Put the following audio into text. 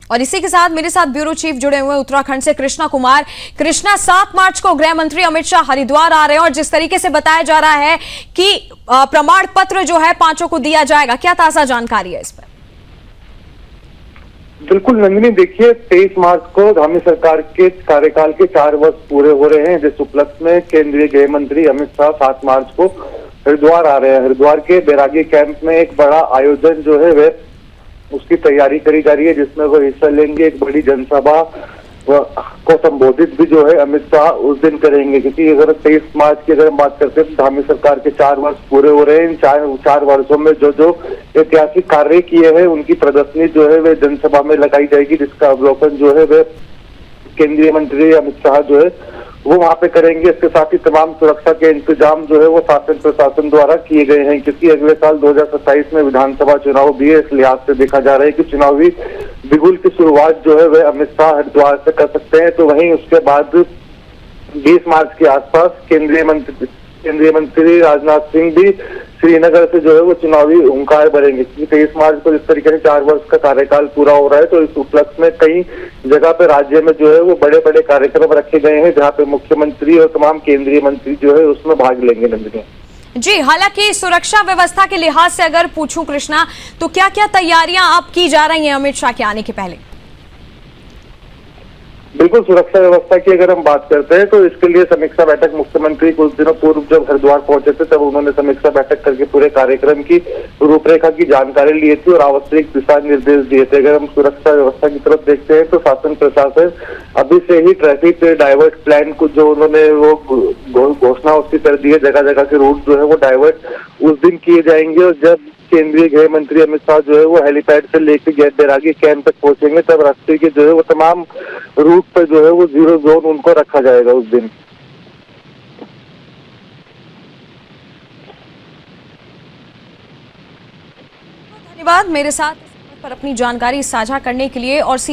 और इसी के साथ मेरे साथ ब्यूरो चीफ जुड़े हुए हैं उत्तराखंड से कृष्णा कुमार। कृष्णा, 7 मार्च को गृह मंत्री अमित शाह हरिद्वार आ रहे हैं और जिस तरीके से बताया जा रहा है कि प्रमाण पत्र जो है 5 को दिया जाएगा, क्या ताजा जानकारी है इस पर? बिल्कुल नंदिनी, देखिए 23 मार्च को धामी सरकार के कार्यकाल के 4 वर्ष पूरे हो रहे हैं, जिस उपलक्ष्य में केंद्रीय गृह मंत्री अमित शाह 7 मार्च को हरिद्वार आ रहे हैं। हरिद्वार के बैरागी कैंप में एक बड़ा आयोजन जो है वह उसकी तैयारी करी जा रही है, जिसमें वो हिस्सा लेंगे। एक बड़ी जनसभा को संबोधित भी जो है अमित शाह उस दिन करेंगे, क्योंकि अगर 23 मार्च की अगर हम बात करते हैं तो धामी सरकार के 4 वर्ष पूरे हो रहे हैं। इन चार वर्षों में जो ऐतिहासिक कार्य किए हैं उनकी प्रदर्शनी जो है वह जनसभा में लगाई जाएगी, जिसका अवलोकन जो है वह केंद्रीय मंत्री अमित शाह जो है वो वहां पे करेंगे। इसके साथ ही तमाम सुरक्षा के इंतजाम जो है वो शासन प्रशासन द्वारा किए गए हैं, क्योंकि अगले साल 2027 में विधानसभा चुनाव भी है। इस लिहाज से देखा जा रहा है कि चुनावी बिगुल की शुरुआत जो है वह अमित शाह हरिद्वार से कर सकते हैं। तो वहीं उसके बाद 20 मार्च के आसपास केंद्रीय मंत्री राजनाथ सिंह भी श्रीनगर से जो है वो चुनावी हुंकार भरेंगे, क्योंकि 23 मार्च को जिस तरीके से 4 वर्ष का कार्यकाल पूरा हो रहा है, तो इस उपलक्ष्य में कई जगह पे राज्य में जो है वो बड़े बड़े कार्यक्रम रखे गए हैं, जहाँ पे मुख्यमंत्री और तमाम केंद्रीय मंत्री जो है उसमें भाग लेंगे। नंदिनी जी, हालांकि सुरक्षा व्यवस्था के लिहाज से अगर पूछूं कृष्णा, तो क्या क्या तैयारियां आप की जा रही हैं अमित शाह के आने के पहले? बिल्कुल, सुरक्षा व्यवस्था की अगर हम बात करते हैं तो इसके लिए समीक्षा बैठक मुख्यमंत्री कुछ दिनों पूर्व जब हरिद्वार पहुंचे थे तब उन्होंने समीक्षा बैठक करके पूरे कार्यक्रम की रूपरेखा की जानकारी ली थी और आवश्यक दिशा निर्देश दिए थे। अगर हम सुरक्षा व्यवस्था की तरफ देखते हैं तो शासन प्रशासन अभी से ही ट्रैफिक डाइवर्ट प्लान को जो उन्होंने वो घोषणा उसकी कर दी है, जगह जगह के रूट जो है वो डाइवर्ट उस दिन किए जाएंगे। और जब केंद्रीय गृह मंत्री अमित शाह जो है वो हेलीपैड से लेकर बैरागी कैंप तक पहुंचेंगे, तब रास्ते के जो है वो तमाम रूट पर जो है वो 0 जोन उनको रखा जाएगा उस दिन। धन्यवाद मेरे साथ पर अपनी जानकारी साझा करने के लिए। और